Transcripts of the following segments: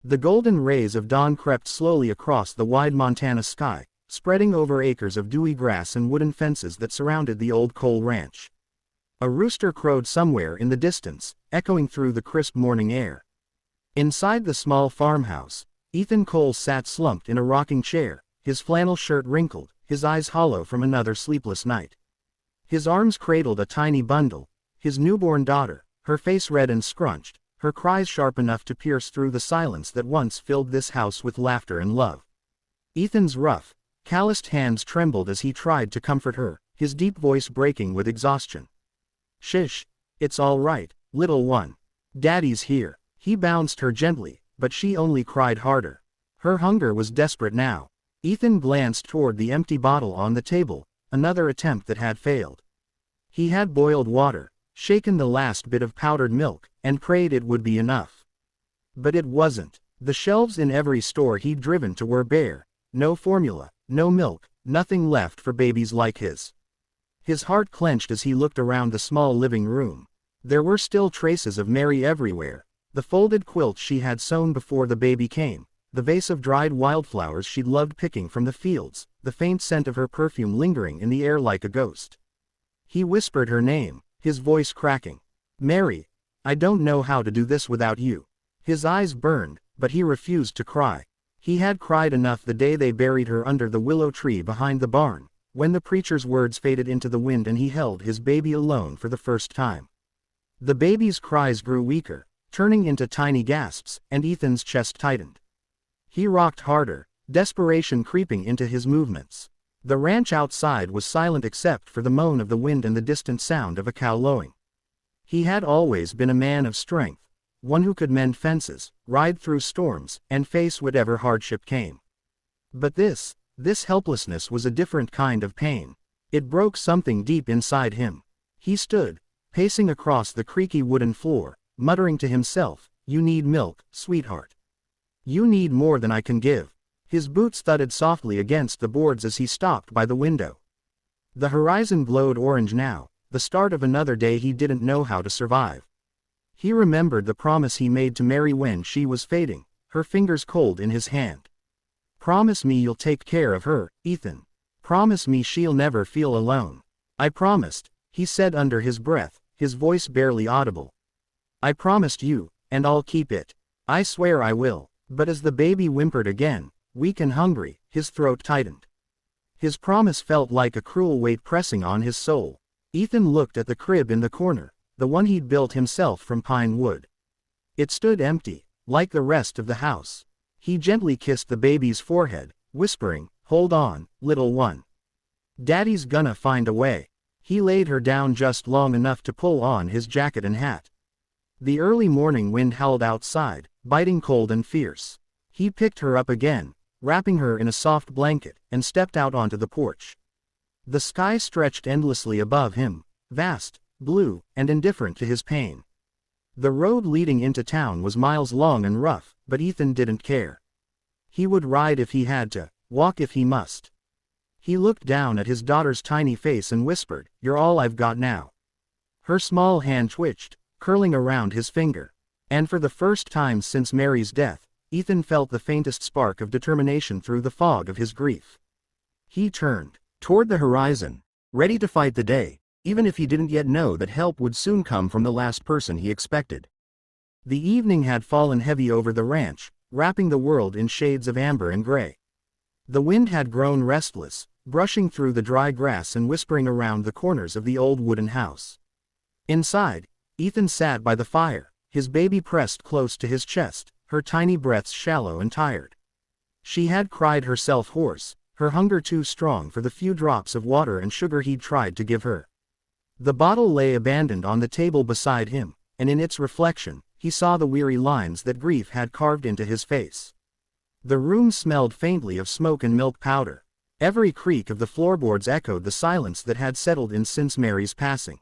The golden rays of dawn crept slowly across the wide Montana sky, spreading over acres of dewy grass and wooden fences that surrounded the old coal ranch. A rooster crowed somewhere in the distance, echoing through the crisp morning air. Inside the small farmhouse, Ethan Cole sat slumped in a rocking chair, his flannel shirt wrinkled, his eyes hollow from another sleepless night. His arms cradled a tiny bundle, his newborn daughter, her face red and scrunched, her cries sharp enough to pierce through the silence that once filled this house with laughter and love. Ethan's rough, calloused hands trembled as he tried to comfort her, his deep voice breaking with exhaustion. "Shish, it's all right, little one. Daddy's here." He bounced her gently, but she only cried harder. Her hunger was desperate now. Ethan glanced toward the empty bottle on the table, another attempt that had failed. He had boiled water, shaken the last bit of powdered milk, and prayed it would be enough. But it wasn't. The shelves in every store he'd driven to were bare. No formula, no milk, nothing left for babies like his. His heart clenched as he looked around the small living room. There were still traces of Mary everywhere. The folded quilt she had sewn before the baby came, the vase of dried wildflowers she'd loved picking from the fields, the faint scent of her perfume lingering in the air like a ghost. He whispered her name, his voice cracking. "Mary, I don't know how to do this without you." His eyes burned, but he refused to cry. He had cried enough the day they buried her under the willow tree behind the barn, when the preacher's words faded into the wind and he held his baby alone for the first time. The baby's cries grew weaker, turning into tiny gasps, and Ethan's chest tightened. He rocked harder, desperation creeping into his movements. The ranch outside was silent except for the moan of the wind and the distant sound of a cow lowing. He had always been a man of strength, one who could mend fences, ride through storms, and face whatever hardship came. But this helplessness was a different kind of pain. It broke something deep inside him. He stood, pacing across the creaky wooden floor, muttering to himself, "You need milk, sweetheart. You need more than I can give." His boots thudded softly against the boards as he stopped by the window. The horizon glowed orange now, the start of another day he didn't know how to survive. He remembered the promise he made to Mary when she was fading, her fingers cold in his hand. "Promise me you'll take care of her, Ethan. Promise me she'll never feel alone." "I promised," he said under his breath, his voice barely audible. "I promised you, and I'll keep it. I swear I will." But as the baby whimpered again, weak and hungry, his throat tightened. His promise felt like a cruel weight pressing on his soul. Ethan looked at the crib in the corner, the one he'd built himself from pine wood. It stood empty, like the rest of the house. He gently kissed the baby's forehead, whispering, "Hold on, little one. Daddy's gonna find a way." He laid her down just long enough to pull on his jacket and hat. The early morning wind howled outside, biting cold and fierce. He picked her up again, wrapping her in a soft blanket, and stepped out onto the porch. The sky stretched endlessly above him, vast, blue, and indifferent to his pain. The road leading into town was miles long and rough, but Ethan didn't care. He would ride if he had to, walk if he must. He looked down at his daughter's tiny face and whispered, "You're all I've got now." Her small hand twitched, curling around his finger. And for the first time since Mary's death, Ethan felt the faintest spark of determination through the fog of his grief. He turned toward the horizon, ready to fight the day, even if he didn't yet know that help would soon come from the last person he expected. The evening had fallen heavy over the ranch, wrapping the world in shades of amber and gray. The wind had grown restless, brushing through the dry grass and whispering around the corners of the old wooden house. Inside, Ethan sat by the fire, his baby pressed close to his chest, her tiny breaths shallow and tired. She had cried herself hoarse, her hunger too strong for the few drops of water and sugar he'd tried to give her. The bottle lay abandoned on the table beside him, and in its reflection, he saw the weary lines that grief had carved into his face. The room smelled faintly of smoke and milk powder. Every creak of the floorboards echoed the silence that had settled in since Mary's passing.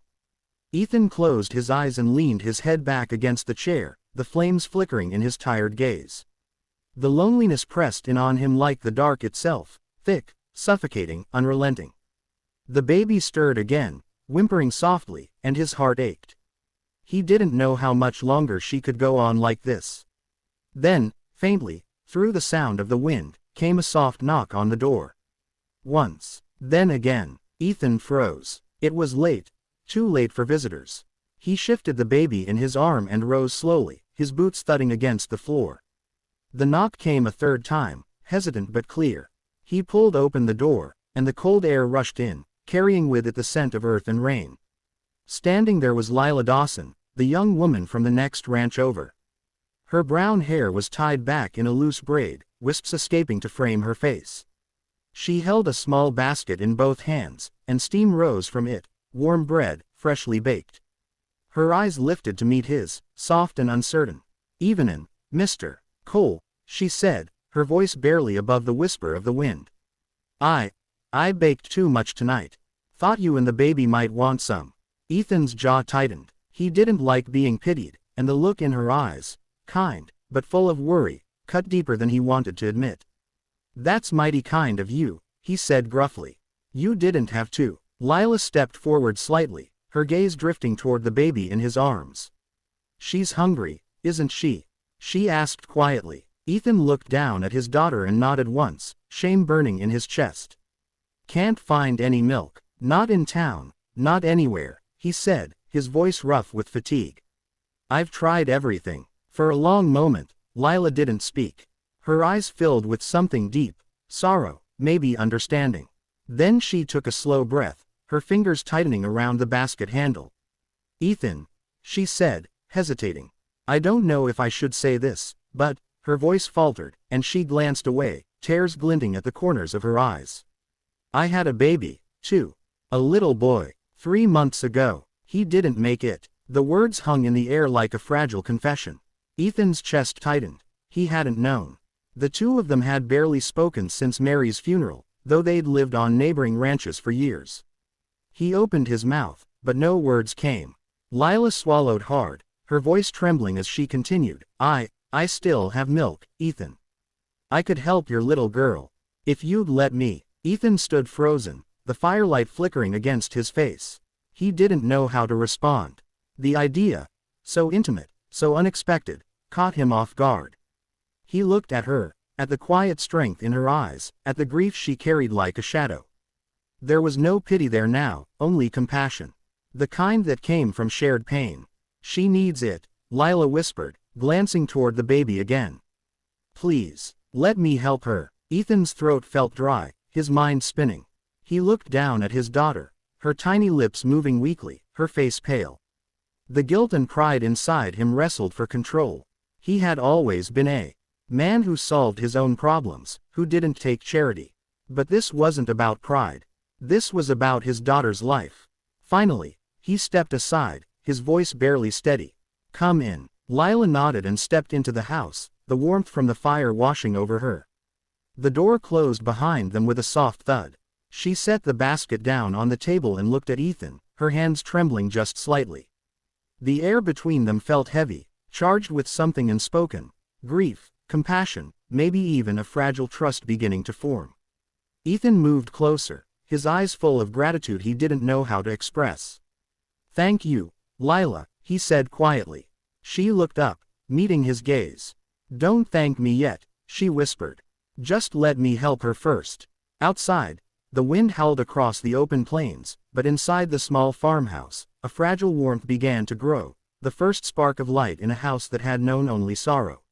Ethan closed his eyes and leaned his head back against the chair, the flames flickering in his tired gaze. The loneliness pressed in on him like the dark itself, thick, suffocating, unrelenting. The baby stirred again, whimpering softly, and his heart ached. He didn't know how much longer she could go on like this. Then, Faintly, through the sound of the wind, came a soft knock on the door. Once, then again. Ethan froze. It was late. Too late for visitors. He shifted the baby in his arm and rose slowly, his boots thudding against the floor. The knock came a third time, hesitant but clear. He pulled open the door, and the cold air rushed in, carrying with it the scent of earth and rain. Standing there was Lila Dawson, the young woman from the next ranch over. Her brown hair was tied back in a loose braid, wisps escaping to frame her face. She held a small basket in both hands, and steam rose from it, warm bread, freshly baked. Her eyes lifted to meet his, soft and uncertain. "Evenin', Mr. Cole," she said, her voice barely above the whisper of the wind. I baked too much tonight. Thought you and the baby might want some." Ethan's jaw tightened. He didn't like being pitied, and the look in her eyes, kind, but full of worry, cut deeper than he wanted to admit. "That's mighty kind of you," he said gruffly. "You didn't have to." Lila stepped forward slightly, her gaze drifting toward the baby in his arms. "She's hungry, isn't she?" she asked quietly. Ethan looked down at his daughter and nodded once, shame burning in his chest. "Can't find any milk. Not in town, not anywhere," he said, his voice rough with fatigue. "I've tried everything." For a long moment, Lila didn't speak. Her eyes filled with something deep, sorrow, maybe understanding. Then she took a slow breath, her fingers tightening around the basket handle. "Ethan," she said, hesitating. "I don't know if I should say this, but," her voice faltered, and she glanced away, tears glinting at the corners of her eyes. "I had a baby, too. A little boy. 3 months ago. He didn't make it." The words hung in the air like a fragile confession. Ethan's chest tightened. He hadn't known. The two of them had barely spoken since Mary's funeral, though they'd lived on neighboring ranches for years. He opened his mouth, but no words came. Lila swallowed hard, her voice trembling as she continued. I still have milk, Ethan. I could help your little girl. If you'd let me." Ethan stood frozen, the firelight flickering against his face. He didn't know how to respond. The idea, so intimate, so unexpected, caught him off guard. He looked at her, at the quiet strength in her eyes, at the grief she carried like a shadow. There was no pity there now, only compassion. The kind that came from shared pain. "She needs it," Lila whispered, glancing toward the baby again. "Please, let me help her." Ethan's throat felt dry, his mind spinning. He looked down at his daughter, her tiny lips moving weakly, her face pale. The guilt and pride inside him wrestled for control. He had always been a man who solved his own problems, who didn't take charity. But this wasn't about pride. This was about his daughter's life. Finally, he stepped aside, his voice barely steady. "Come in." Lila nodded and stepped into the house, the warmth from the fire washing over her. The door closed behind them with a soft thud. She set the basket down on the table and looked at Ethan, her hands trembling just slightly. The air between them felt heavy, charged with something unspoken, grief, compassion, maybe even a fragile trust beginning to form. Ethan moved closer, his eyes full of gratitude he didn't know how to express. "Thank you, Lila," he said quietly. She looked up, meeting his gaze. "Don't thank me yet," she whispered. "Just let me help her first." Outside, the wind howled across the open plains, but inside the small farmhouse, a fragile warmth began to grow, the first spark of light in a house that had known only sorrow.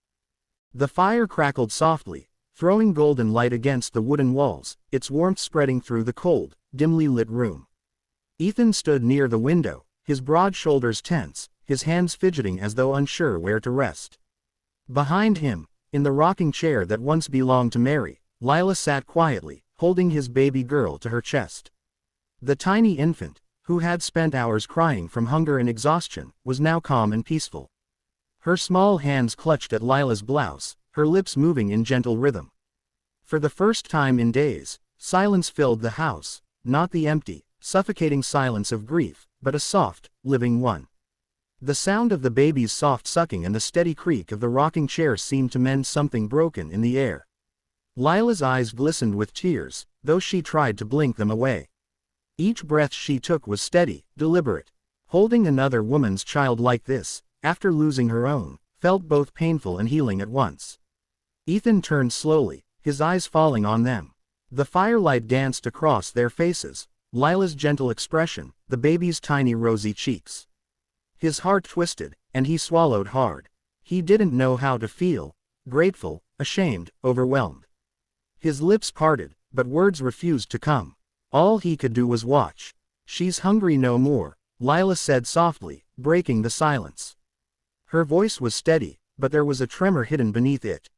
The fire crackled softly, throwing golden light against the wooden walls, its warmth spreading through the cold, dimly lit room. Ethan stood near the window, his broad shoulders tense, his hands fidgeting as though unsure where to rest. Behind him, in the rocking chair that once belonged to Mary, Lila sat quietly, holding his baby girl to her chest. The tiny infant, who had spent hours crying from hunger and exhaustion, was now calm and peaceful. Her small hands clutched at Lila's blouse, her lips moving in gentle rhythm. For the first time in days, silence filled the house, not the empty, suffocating silence of grief, but a soft, living one. The sound of the baby's soft sucking and the steady creak of the rocking chair seemed to mend something broken in the air. Lila's eyes glistened with tears, though she tried to blink them away. Each breath she took was steady, deliberate. Holding another woman's child like this, after losing her own, felt both painful and healing at once. Ethan turned slowly, his eyes falling on them. The firelight danced across their faces, Lila's gentle expression, the baby's tiny rosy cheeks. His heart twisted, and he swallowed hard. He didn't know how to feel: grateful, ashamed, overwhelmed. His lips parted, but words refused to come. All he could do was watch. "She's hungry no more," Lila said softly, breaking the silence. Her voice was steady, but there was a tremor hidden beneath it.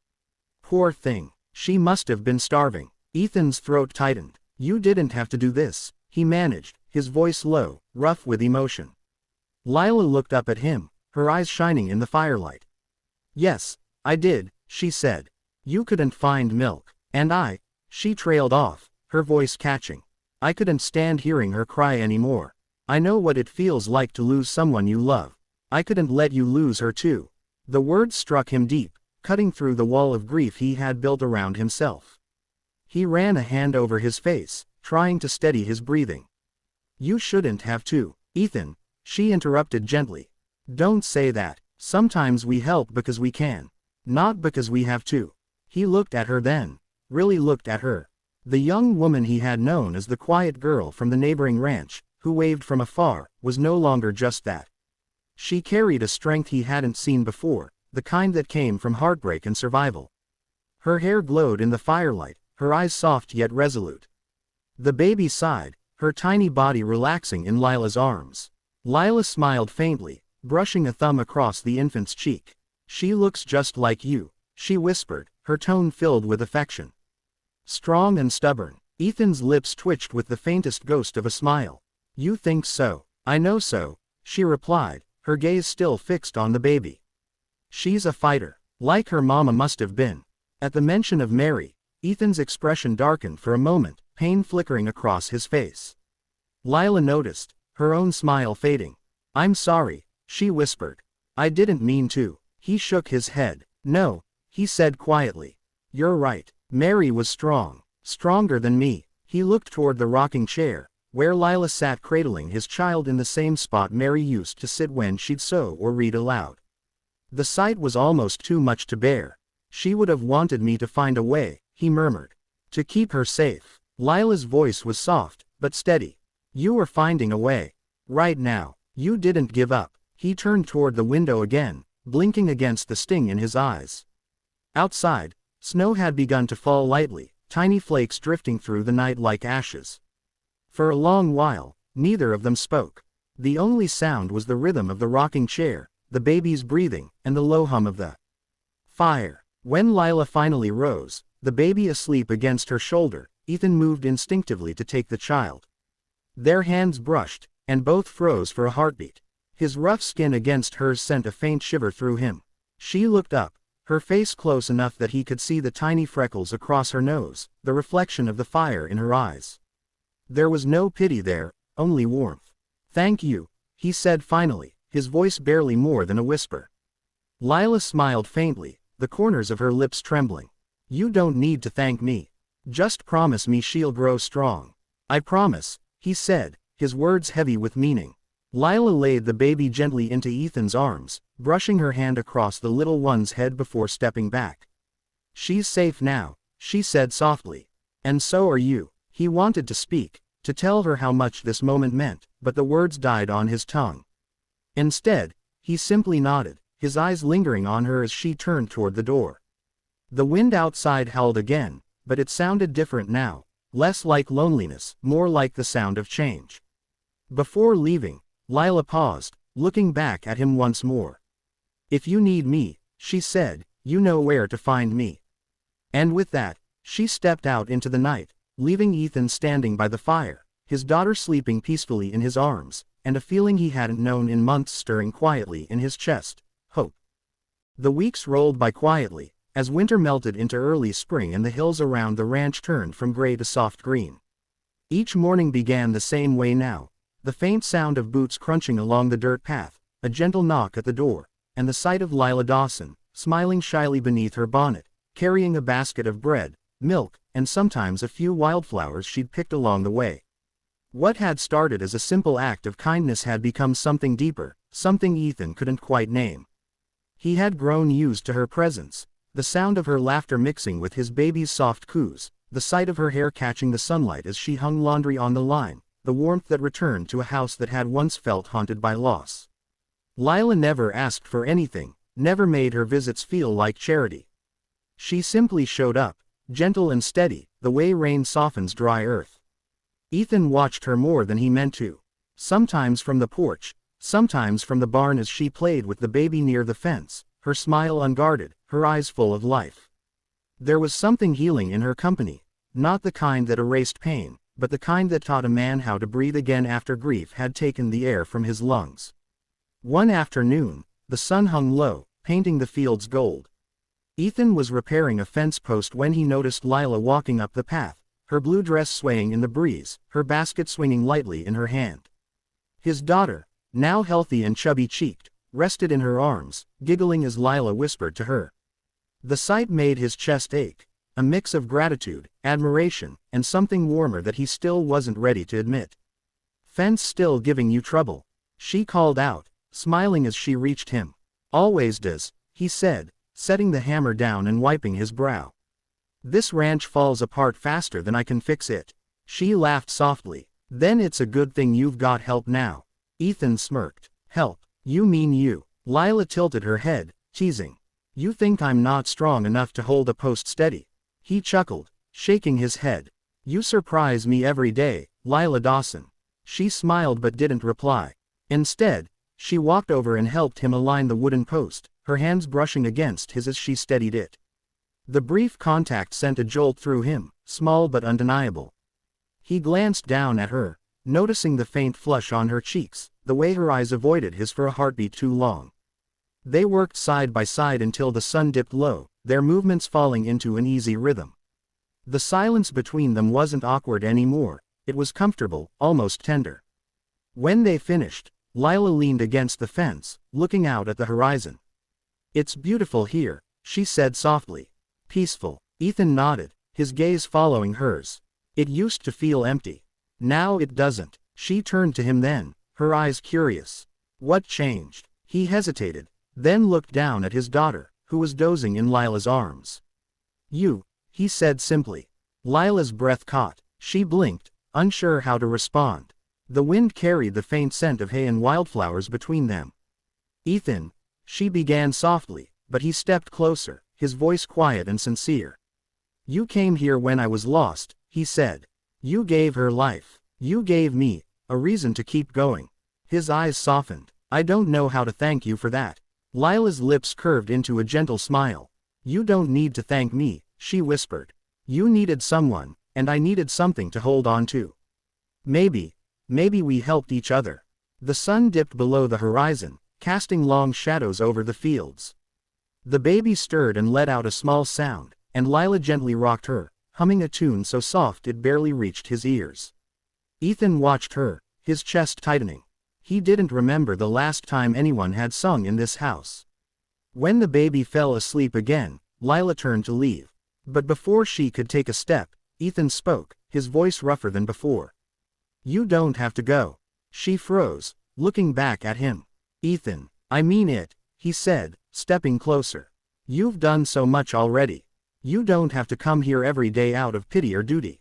"Poor thing. She must have been starving." Ethan's throat tightened. "You didn't have to do this," he managed, his voice low, rough with emotion. Lila looked up at him, her eyes shining in the firelight. "Yes, I did," she said. "You couldn't find milk. And she trailed off, her voice catching. "I couldn't stand hearing her cry anymore. I know what it feels like to lose someone you love. I couldn't let you lose her too." The words struck him deep, cutting through the wall of grief he had built around himself. He ran a hand over his face, trying to steady his breathing. "You shouldn't have to, Ethan," she interrupted gently. "Don't say that. Sometimes we help because we can, not because we have to." He looked at her then, really looked at her. The young woman he had known as the quiet girl from the neighboring ranch, who waved from afar, was no longer just that. She carried a strength he hadn't seen before, the kind that came from heartbreak and survival. Her hair glowed in the firelight, her eyes soft yet resolute. The baby sighed, her tiny body relaxing in Lila's arms. Lila smiled faintly, brushing a thumb across the infant's cheek. "She looks just like you," she whispered, her tone filled with affection. "Strong and stubborn." Ethan's lips twitched with the faintest ghost of a smile. "You think so?" "I know so," she replied, her gaze still fixed on the baby. "She's a fighter, like her mama must have been." At the mention of Mary, Ethan's expression darkened for a moment, pain flickering across his face. Lila noticed, her own smile fading. "I'm sorry," she whispered. "I didn't mean to." He shook his head. "No," he said quietly. "You're right. Mary was strong. Stronger than me." He looked toward the rocking chair, where Lila sat cradling his child in the same spot Mary used to sit when she'd sew or read aloud. "The sight was almost too much to bear. She would have wanted me to find a way," he murmured. "To keep her safe." Lila's voice was soft, but steady. "You were finding a way. Right now. You didn't give up." He turned toward the window again, blinking against the sting in his eyes. Outside, snow had begun to fall lightly, tiny flakes drifting through the night like ashes. For a long while, neither of them spoke. The only sound was the rhythm of the rocking chair, the baby's breathing, and the low hum of the fire. When Lila finally rose, the baby asleep against her shoulder, Ethan moved instinctively to take the child. Their hands brushed, and both froze for a heartbeat. His rough skin against hers sent a faint shiver through him. She looked up, her face close enough that he could see the tiny freckles across her nose, the reflection of the fire in her eyes. There was no pity there, only warmth. "Thank you," he said finally, his voice barely more than a whisper. Lila smiled faintly, the corners of her lips trembling. "You don't need to thank me. Just promise me she'll grow strong." "I promise," he said, his words heavy with meaning. Lila laid the baby gently into Ethan's arms, brushing her hand across the little one's head before stepping back. "She's safe now," she said softly. "And so are you." He wanted to speak, to tell her how much this moment meant, but the words died on his tongue. Instead, he simply nodded, his eyes lingering on her as she turned toward the door. The wind outside howled again, but it sounded different now, less like loneliness, more like the sound of change. Before leaving, Lila paused, looking back at him once more. "If you need me," she said, "you know where to find me." And with that, she stepped out into the night, leaving Ethan standing by the fire, his daughter sleeping peacefully in his arms, and a feeling he hadn't known in months stirring quietly in his chest: hope. The weeks rolled by quietly, as winter melted into early spring and the hills around the ranch turned from gray to soft green. Each morning began the same way now, the faint sound of boots crunching along the dirt path, a gentle knock at the door, and the sight of Lila Dawson, smiling shyly beneath her bonnet, carrying a basket of bread, milk, and sometimes a few wildflowers she'd picked along the way. What had started as a simple act of kindness had become something deeper, something Ethan couldn't quite name. He had grown used to her presence, the sound of her laughter mixing with his baby's soft coos, the sight of her hair catching the sunlight as she hung laundry on the line, the warmth that returned to a house that had once felt haunted by loss. Lila never asked for anything, never made her visits feel like charity. She simply showed up, gentle and steady, the way rain softens dry earth. Ethan watched her more than he meant to. Sometimes from the porch, sometimes from the barn as she played with the baby near the fence, her smile unguarded, her eyes full of life. There was something healing in her company, not the kind that erased pain, but the kind that taught a man how to breathe again after grief had taken the air from his lungs. One afternoon, the sun hung low, painting the fields gold. Ethan was repairing a fence post when he noticed Lila walking up the path, her blue dress swaying in the breeze, her basket swinging lightly in her hand. His daughter, now healthy and chubby-cheeked, rested in her arms, giggling as Lila whispered to her. The sight made his chest ache, a mix of gratitude, admiration, and something warmer that he still wasn't ready to admit. "Fence still giving you trouble?" she called out, smiling as she reached him. "Always does," he said, setting the hammer down and wiping his brow. "This ranch falls apart faster than I can fix it." She laughed softly. "Then it's a good thing you've got help now." Ethan smirked. "Help? You mean you?" Lila tilted her head, teasing. "You think I'm not strong enough to hold a post steady?" He chuckled, shaking his head. "You surprise me every day, Lila Dawson." She smiled but didn't reply. Instead, she walked over and helped him align the wooden post, her hands brushing against his as she steadied it. The brief contact sent a jolt through him, small but undeniable. He glanced down at her, noticing the faint flush on her cheeks, the way her eyes avoided his for a heartbeat too long. They worked side by side until the sun dipped low, their movements falling into an easy rhythm. The silence between them wasn't awkward anymore, it was comfortable, almost tender. When they finished, Lila leaned against the fence, looking out at the horizon. "It's beautiful here," she said softly. "Peaceful." Ethan nodded, his gaze following hers. "It used to feel empty. Now it doesn't." She turned to him then, her eyes curious. "What changed?" He hesitated, then looked down at his daughter, who was dozing in Lila's arms. "You," he said simply. Lila's breath caught. She blinked, unsure how to respond. The wind carried the faint scent of hay and wildflowers between them. "Ethan," she began softly, but he stepped closer, his voice quiet and sincere. "You came here when I was lost," he said. "You gave her life. You gave me a reason to keep going." His eyes softened. "I don't know how to thank you for that." Lila's lips curved into a gentle smile. "You don't need to thank me," she whispered. "You needed someone, and I needed something to hold on to. Maybe we helped each other." The sun dipped below the horizon, casting long shadows over the fields. The baby stirred and let out a small sound, and Lila gently rocked her, humming a tune so soft it barely reached his ears. Ethan watched her, his chest tightening. He didn't remember the last time anyone had sung in this house. When the baby fell asleep again, Lila turned to leave. But before she could take a step, Ethan spoke, his voice rougher than before. "You don't have to go." She froze, looking back at him. "Ethan, I mean it," he said, stepping closer. "You've done so much already. You don't have to come here every day out of pity or duty."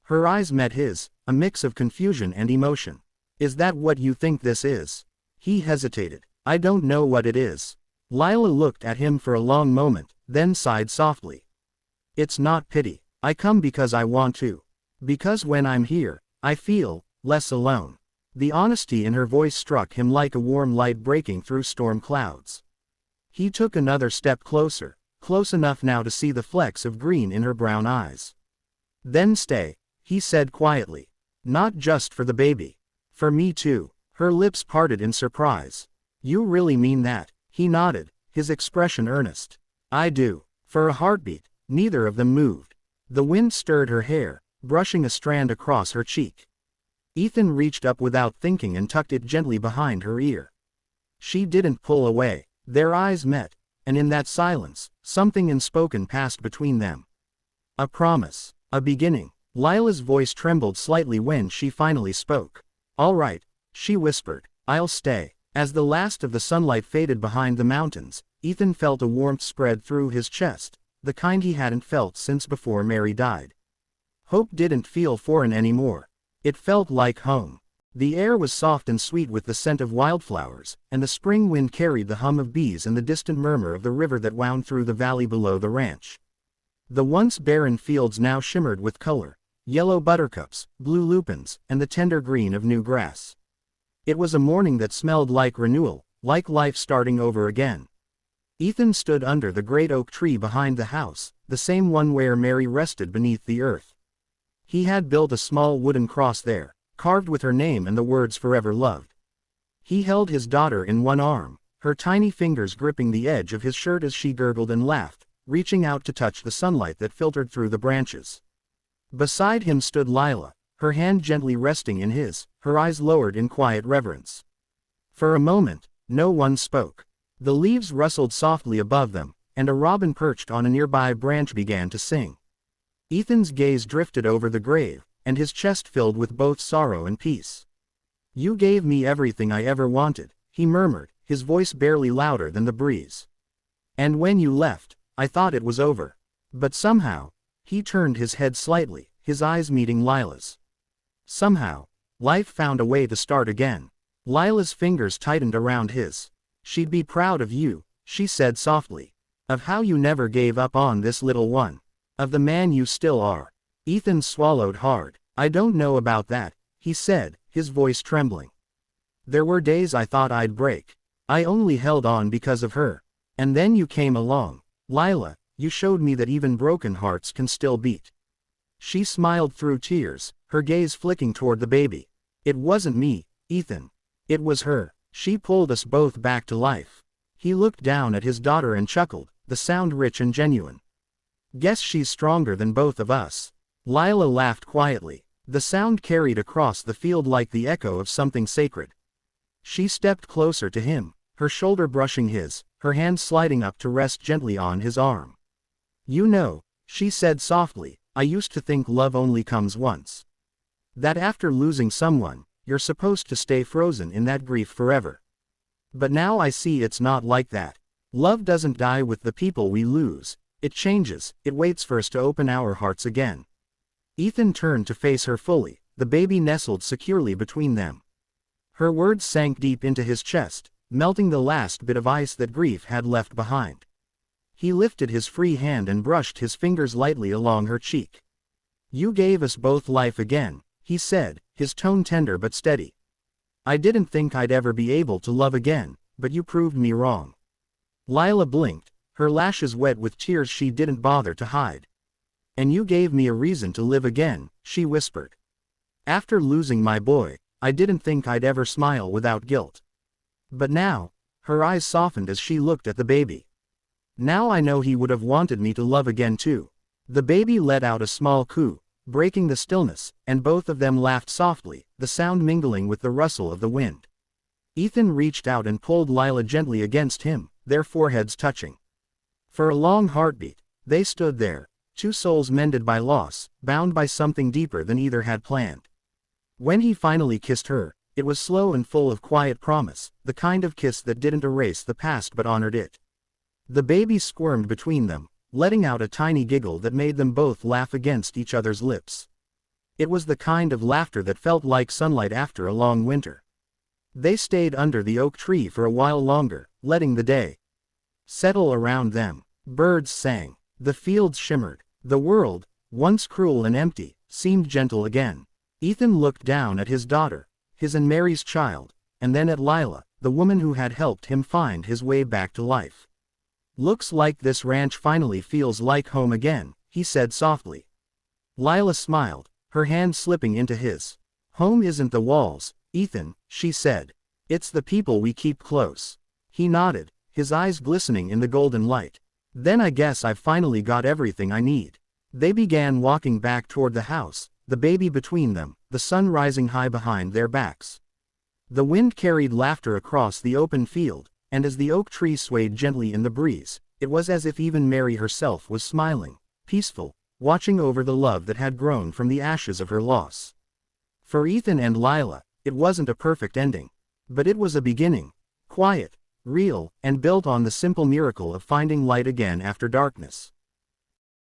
Her eyes met his, a mix of confusion and emotion. "Is that what you think this is?" He hesitated. "I don't know what it is." Lila looked at him for a long moment, then sighed softly. "It's not pity. I come because I want to. Because when I'm here, I feel less alone." The honesty in her voice struck him like a warm light breaking through storm clouds. He took another step closer, close enough now to see the flecks of green in her brown eyes. "Then stay," he said quietly. "Not just for the baby. For me too." Her lips parted in surprise. "You really mean that?" He nodded, his expression earnest. "I do." For a heartbeat, neither of them moved. The wind stirred her hair, brushing a strand across her cheek. Ethan reached up without thinking and tucked it gently behind her ear. She didn't pull away. Their eyes met, and in that silence, something unspoken passed between them. A promise, a beginning. Lila's voice trembled slightly when she finally spoke. "All right," she whispered, "I'll stay." As the last of the sunlight faded behind the mountains, Ethan felt a warmth spread through his chest, the kind he hadn't felt since before Mary died. Hope didn't feel foreign anymore. It felt like home. The air was soft and sweet with the scent of wildflowers, and the spring wind carried the hum of bees and the distant murmur of the river that wound through the valley below the ranch. The once barren fields now shimmered with color, yellow buttercups, blue lupins, and the tender green of new grass. It was a morning that smelled like renewal, like life starting over again. Ethan stood under the great oak tree behind the house, the same one where Mary rested beneath the earth. He had built a small wooden cross there, carved with her name and the words "forever loved." He held his daughter in one arm, her tiny fingers gripping the edge of his shirt as she gurgled and laughed, reaching out to touch the sunlight that filtered through the branches. Beside him stood Lila, her hand gently resting in his, her eyes lowered in quiet reverence. For a moment, no one spoke. The leaves rustled softly above them, and a robin perched on a nearby branch began to sing. Ethan's gaze drifted over the grave, and his chest filled with both sorrow and peace. "You gave me everything I ever wanted," he murmured, his voice barely louder than the breeze. "And when you left, I thought it was over. But somehow," he turned his head slightly, his eyes meeting Lila's. "Somehow, life found a way to start again." Lila's fingers tightened around his. "She'd be proud of you," she said softly. "Of how you never gave up on this little one. Of the man you still are." Ethan swallowed hard. "I don't know about that," he said, his voice trembling. "There were days I thought I'd break. I only held on because of her. And then you came along. Lila, you showed me that even broken hearts can still beat." She smiled through tears, her gaze flicking toward the baby. "It wasn't me, Ethan. It was her. She pulled us both back to life." He looked down at his daughter and chuckled, the sound rich and genuine. "Guess she's stronger than both of us." Lila laughed quietly. The sound carried across the field like the echo of something sacred. She stepped closer to him, her shoulder brushing his, her hand sliding up to rest gently on his arm. "You know," she said softly, "I used to think love only comes once. That after losing someone, you're supposed to stay frozen in that grief forever. But now I see it's not like that. Love doesn't die with the people we lose. It changes, it waits for us to open our hearts again." Ethan turned to face her fully, the baby nestled securely between them. Her words sank deep into his chest, melting the last bit of ice that grief had left behind. He lifted his free hand and brushed his fingers lightly along her cheek. "You gave us both life again," he said, his tone tender but steady. "I didn't think I'd ever be able to love again, but you proved me wrong." Lila blinked, her lashes wet with tears she didn't bother to hide. "And you gave me a reason to live again," she whispered. "After losing my boy, I didn't think I'd ever smile without guilt. But now," her eyes softened as she looked at the baby. "Now I know he would have wanted me to love again too." The baby let out a small coo, breaking the stillness, and both of them laughed softly, the sound mingling with the rustle of the wind. Ethan reached out and pulled Lila gently against him, their foreheads touching. For a long heartbeat, they stood there, two souls mended by loss, bound by something deeper than either had planned. When he finally kissed her, it was slow and full of quiet promise, the kind of kiss that didn't erase the past but honored it. The baby squirmed between them, letting out a tiny giggle that made them both laugh against each other's lips. It was the kind of laughter that felt like sunlight after a long winter. They stayed under the oak tree for a while longer, letting the day settle around them. Birds sang. The fields shimmered. The world, once cruel and empty, seemed gentle again. Ethan looked down at his daughter, his and Mary's child, and then at Lila, the woman who had helped him find his way back to life. "Looks like this ranch finally feels like home again," he said softly. Lila smiled, her hand slipping into his. "Home isn't the walls, Ethan," she said. "It's the people we keep close." He nodded, his eyes glistening in the golden light. "Then I guess I've finally got everything I need." They began walking back toward the house, the baby between them, the sun rising high behind their backs. The wind carried laughter across the open field, and as the oak tree swayed gently in the breeze, it was as if even Mary herself was smiling, peaceful, watching over the love that had grown from the ashes of her loss. For Ethan and Lila, it wasn't a perfect ending. But it was a beginning. Quiet, real, and built on the simple miracle of finding light again after darkness.